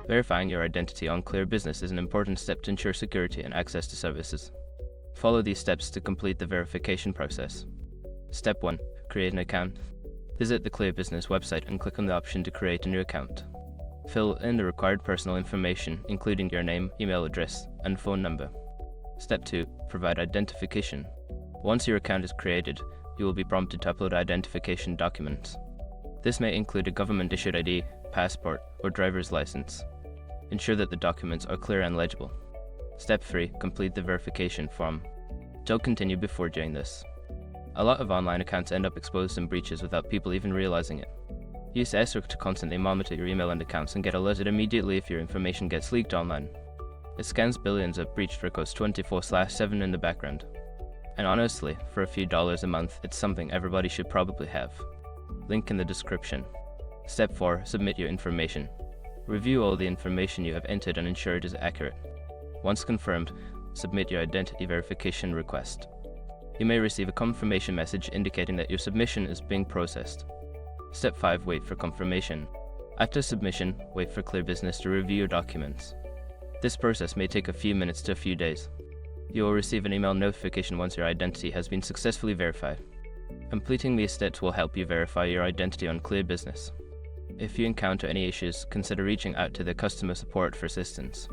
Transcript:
Verifying your identity on Clear Business is an important step to ensure security and access to services. Follow these steps to complete the verification process. Step 1. Create an account. Visit the Clear Business website and click on the option to create a new account. Fill in the required personal information, including your name, email address, and phone number. Step 2. Provide identification. Once your account is created, you will be prompted to upload identification documents. This may include a government-issued ID, passport, or driver's license. Ensure that the documents are clear and legible. Step 3. Complete the verification form. Don't continue before doing this. A lot of online accounts end up exposed in breaches without people even realizing it. Use ESRC to constantly monitor your email and accounts and get alerted immediately if your information gets leaked online. It scans billions of breached records 24/7 in the background. And honestly, for a few dollars a month, it's something everybody should probably have. Link in the description. Step 4. Submit your information. Review all the information you have entered and ensure it is accurate. Once confirmed, submit your identity verification request. You may receive a confirmation message indicating that your submission is being processed. Step 5. Wait for confirmation. After submission, wait for Clear Business to review your documents. This process may take a few minutes to a few days. You will receive an email notification once your identity has been successfully verified. Completing these steps will help you verify your identity on Clear Business. If you encounter any issues, consider reaching out to the customer support for assistance.